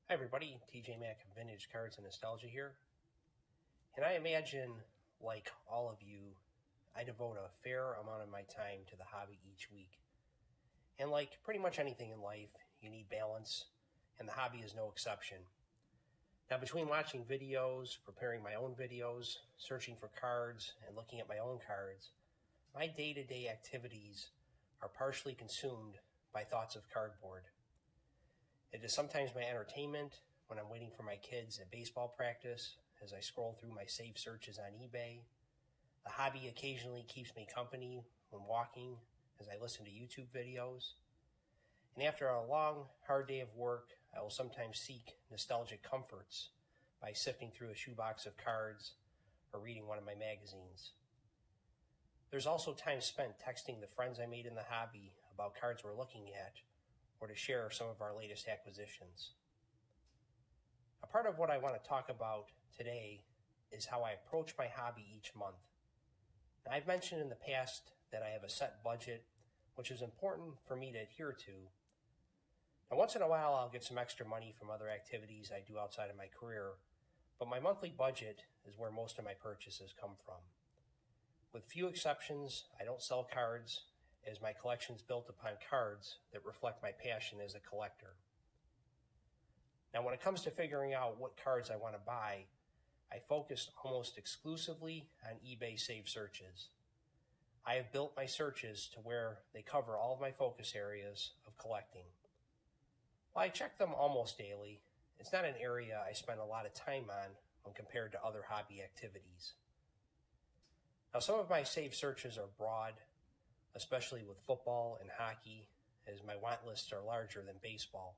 Hi everybody, TJ Mack of Vintage Cards and Nostalgia here. And I imagine, like all of you, I devote a fair amount of my time to the hobby each week. And like pretty much anything in life, you need balance, and the hobby is no exception. Now, between watching videos, preparing my own videos, searching for cards, and looking at my own cards, my day-to-day activities are partially consumed by thoughts of cardboard. It is sometimes my entertainment when I'm waiting for my kids at baseball practice as I scroll through my saved searches on eBay. The hobby occasionally keeps me company when walking as I listen to YouTube videos. And after a long, hard day of work, I will sometimes seek nostalgic comforts by sifting through a shoebox of cards or reading one of my magazines. There's also time spent texting the friends I made in the hobby about cards we're looking at, or to share some of our latest acquisitions. A part of what I want to talk about today is how I approach my hobby each month. Now, I've mentioned in the past that I have a set budget, which is important for me to adhere to. Now, once in a while, I'll get some extra money from other activities I do outside of my career, but my monthly budget is where most of my purchases come from. With few exceptions, I don't sell cards, as my collection is built upon cards that reflect my passion as a collector. Now, when it comes to figuring out what cards I want to buy, I focus almost exclusively on eBay saved searches. I have built my searches to where they cover all of my focus areas of collecting. While I check them almost daily, it's not an area I spend a lot of time on when compared to other hobby activities. Now, some of my saved searches are broad, especially with football and hockey, as my want lists are larger than baseball.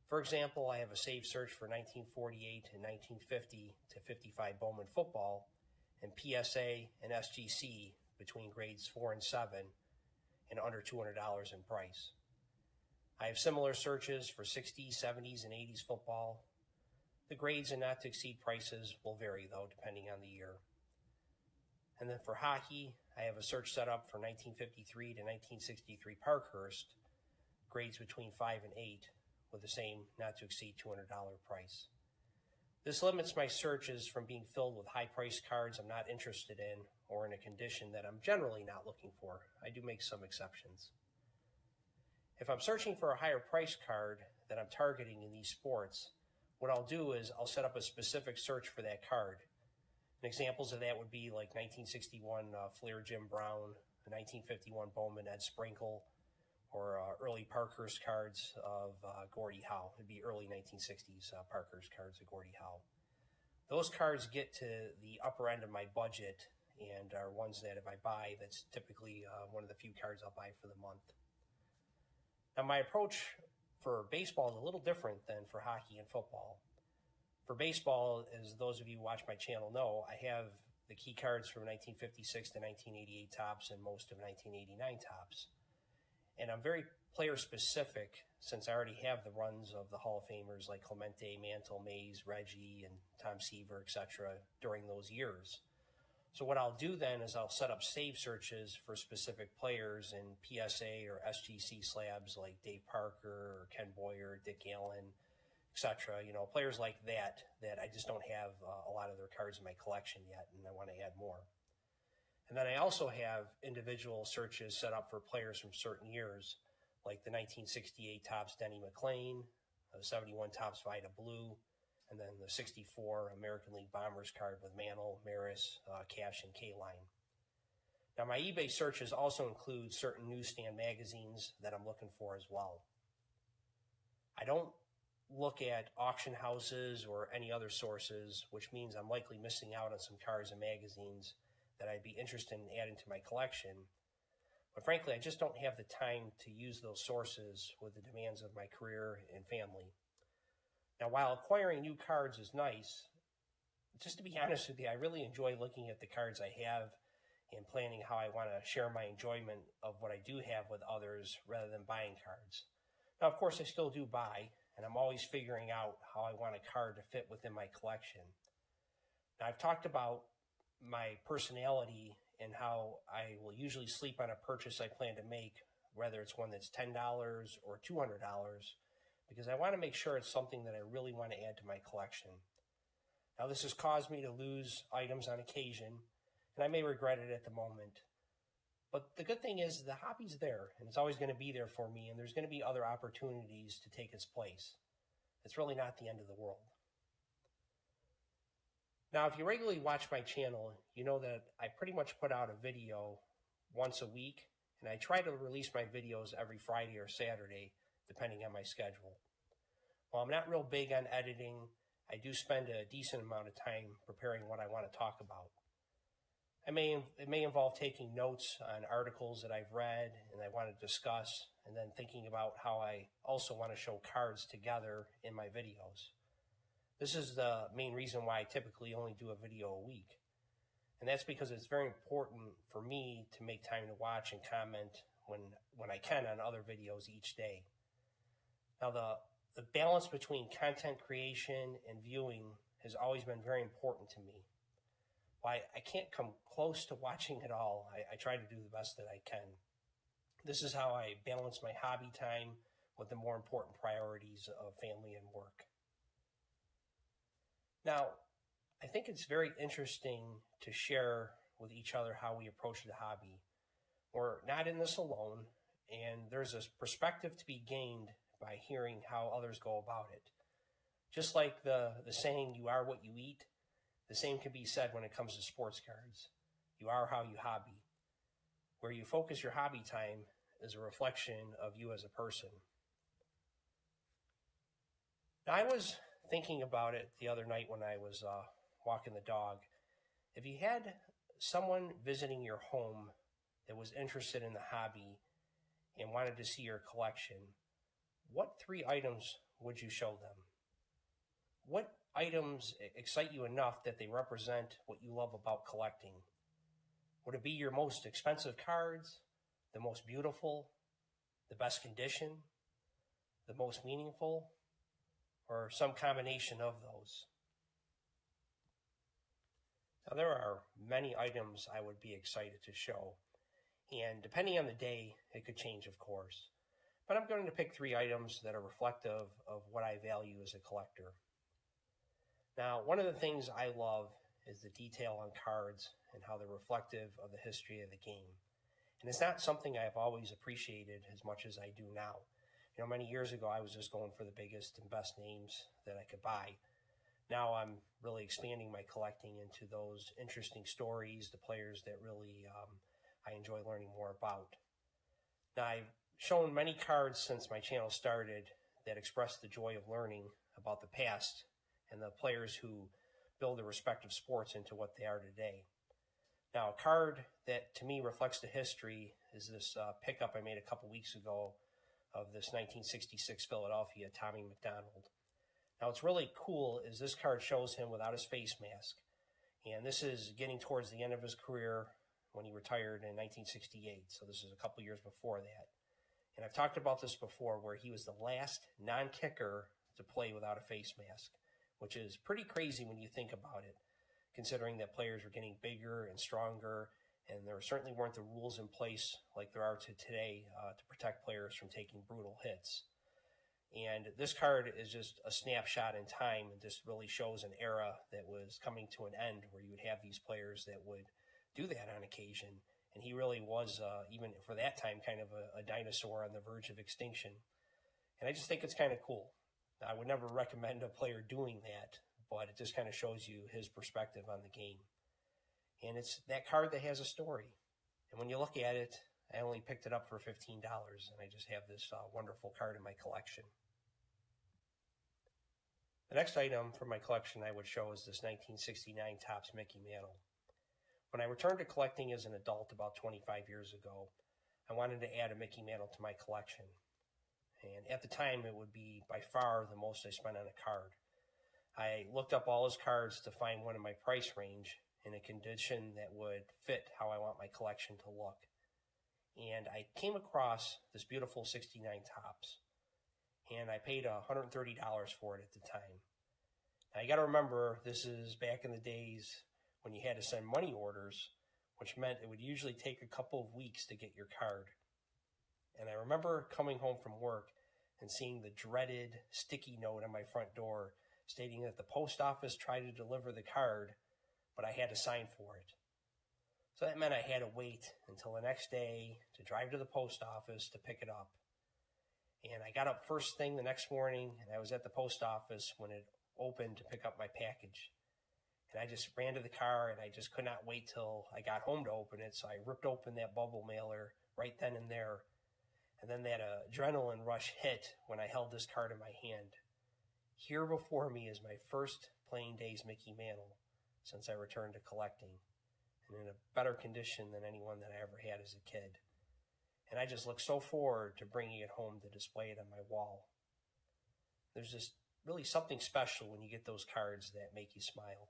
For example, I have a saved search for 1948 and 1950 to 55 Bowman football and PSA and SGC between grades 4 and 7 and under $200 in price. I have similar searches for 60s, 70s, and 80s football. The grades and not to exceed prices will vary though, depending on the year. And then for hockey, I have a search set up for 1953 to 1963 Parkhurst, grades between 5 and 8, with the same not to exceed $200 price. This limits my searches from being filled with high-priced cards I'm not interested in or in a condition that I'm generally not looking for. I do make some exceptions. If I'm searching for a higher price card that I'm targeting in these sports, what I'll do is I'll set up a specific search for that card. And examples of that would be like 1961 Fleer Jim Brown, a 1951 Bowman Ed Sprinkle, or early Parkhurst cards of Gordie Howe. It'd be early 1960s Parkhurst cards of Gordie Howe. Those cards get to the upper end of my budget and are ones that if I buy, that's typically one of the few cards I'll buy for the month. Now, my approach for baseball is a little different than for hockey and football. For baseball, as those of you who watch my channel know, I have the key cards from 1956 to 1988 Topps and most of 1989 Topps. And I'm very player specific since I already have the runs of the Hall of Famers like Clemente, Mantle, Mays, Reggie, and Tom Seaver, etc. during those years. So what I'll do then is I'll set up save searches for specific players in PSA or SGC slabs like Dave Parker or Ken Boyer, Dick Allen, etc. Players like that I just don't have a lot of their cards in my collection yet, and I want to add more. And then I also have individual searches set up for players from certain years, like the 1968 Topps Denny McLain, the 71 Topps Vida Blue, and then the 64 American League Bombers card with Mantle, Maris, Cash, and K-Line. Now, my eBay searches also include certain newsstand magazines that I'm looking for as well. I don't look at auction houses or any other sources, which means I'm likely missing out on some cards and magazines that I'd be interested in adding to my collection. But frankly, I just don't have the time to use those sources with the demands of my career and family. Now, while acquiring new cards is nice, just to be honest with you, I really enjoy looking at the cards I have and planning how I want to share my enjoyment of what I do have with others rather than buying cards. Now, of course, I still do buy, and I'm always figuring out how I want a card to fit within my collection. Now, I've talked about my personality and how I will usually sleep on a purchase I plan to make, whether it's one that's $10 or $200, because I want to make sure it's something that I really want to add to my collection. Now, this has caused me to lose items on occasion, and I may regret it at the moment. But the good thing is the hobby's there, and it's always going to be there for me, and there's going to be other opportunities to take its place. It's really not the end of the world. Now, if you regularly watch my channel, you know that I pretty much put out a video once a week, and I try to release my videos every Friday or Saturday, depending on my schedule. While I'm not real big on editing, I do spend a decent amount of time preparing what I want to talk about. It may involve taking notes on articles that I've read and I want to discuss, and then thinking about how I also want to show cards together in my videos. This is the main reason why I typically only do a video a week. And that's because it's very important for me to make time to watch and comment when I can on other videos each day. Now, the balance between content creation and viewing has always been very important to me. While I can't come close to watching it all, I try to do the best that I can. This is how I balance my hobby time with the more important priorities of family and work. Now, I think it's very interesting to share with each other how we approach the hobby. We're not in this alone, and there's a perspective to be gained by hearing how others go about it. Just like the saying, you are what you eat, the same can be said when it comes to sports cards. You are how you hobby. Where you focus your hobby time is a reflection of you as a person. Now, I was thinking about it the other night when I was walking the dog. If you had someone visiting your home that was interested in the hobby and wanted to see your collection, what 3 items would you show them? What items excite you enough that they represent what you love about collecting? Would it be your most expensive cards, the most beautiful, the best condition, the most meaningful, or some combination of those? Now, there are many items I would be excited to show, and depending on the day, it could change, of course. But I'm going to pick 3 items that are reflective of what I value as a collector. Now, one of the things I love is the detail on cards and how they're reflective of the history of the game. And it's not something I've always appreciated as much as I do now. You know, many years ago, I was just going for the biggest and best names that I could buy. Now I'm really expanding my collecting into those interesting stories, the players that really I enjoy learning more about. Now, I've shown many cards since my channel started that express the joy of learning about the past and the players who build their respective sports into what they are today. Now, a card that to me reflects the history is this pickup I made a couple weeks ago of this 1966 Philadelphia Tommy McDonald. Now, what's really cool is this card shows him without his face mask. And this is getting towards the end of his career when he retired in 1968. So this is a couple years before that. And I've talked about this before, where he was the last non-kicker to play without a face mask, which is pretty crazy when you think about it, considering that players were getting bigger and stronger, and there certainly weren't the rules in place like there are today to protect players from taking brutal hits. And this card is just a snapshot in time, and just really shows an era that was coming to an end, where you would have these players that would do that on occasion. And he really was, even for that time, kind of a dinosaur on the verge of extinction. And I just think it's kind of cool. I would never recommend a player doing that, but it just kind of shows you his perspective on the game. And it's that card that has a story. And when you look at it, I only picked it up for $15, and I just have this wonderful card in my collection. The next item from my collection I would show is this 1969 Topps Mickey Mantle. When I returned to collecting as an adult about 25 years ago, I wanted to add a Mickey Mantle to my collection. And at the time, it would be by far the most I spent on a card. I looked up all his cards to find one in my price range in a condition that would fit how I want my collection to look. And I came across this beautiful 69 Topps, and I paid $130 for it at the time. Now, you got to remember, this is back in the days when you had to send money orders, which meant it would usually take a couple of weeks to get your card. And I remember coming home from work and seeing the dreaded sticky note on my front door stating that the post office tried to deliver the card, but I had to sign for it. So that meant I had to wait until the next day to drive to the post office to pick it up. And I got up first thing the next morning, and I was at the post office when it opened to pick up my package. And I just ran to the car, and I just could not wait till I got home to open it, so I ripped open that bubble mailer right then and there. And then that adrenaline rush hit when I held this card in my hand. Here before me is my first Playing Days Mickey Mantle since I returned to collecting, and in a better condition than anyone that I ever had as a kid. And I just look so forward to bringing it home to display it on my wall. There's just really something special when you get those cards that make you smile.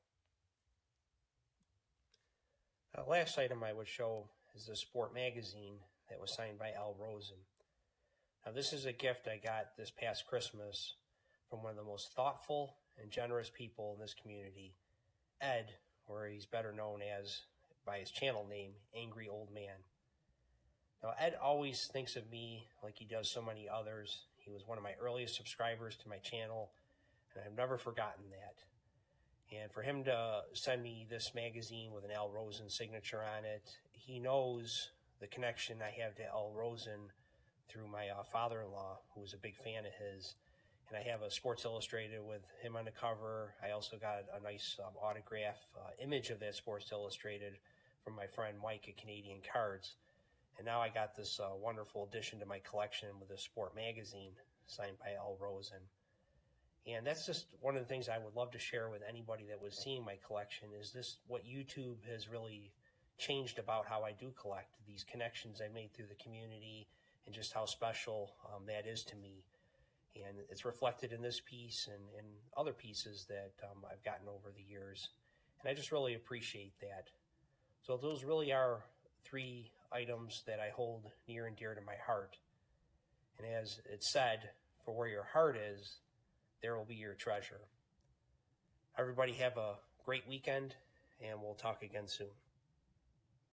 The last item I would show is the Sport magazine that was signed by Al Rosen. Now, this is a gift I got this past Christmas from one of the most thoughtful and generous people in this community, Ed, or he's better known as by his channel name, Angry Old Man. Now, Ed always thinks of me like he does so many others. He was one of my earliest subscribers to my channel, and I've never forgotten that. And for him to send me this magazine with an Al Rosen signature on it, he knows the connection I have to Al Rosen through my father-in-law, who was a big fan of his. And I have a Sports Illustrated with him on the cover. I also got a nice autograph image of that Sports Illustrated from my friend Mike at Canadian Cards. And now I got this wonderful addition to my collection with a Sport magazine signed by Al Rosen. And that's just one of the things I would love to share with anybody that was seeing my collection, is this what YouTube has really changed about how I do collect, these connections I made through the community, and just how special that is to me. And it's reflected in this piece and other pieces that I've gotten over the years. And I just really appreciate that. So those really are 3 items that I hold near and dear to my heart. And as it said, for where your heart is, there will be your treasure. Everybody have a great weekend, and we'll talk again soon.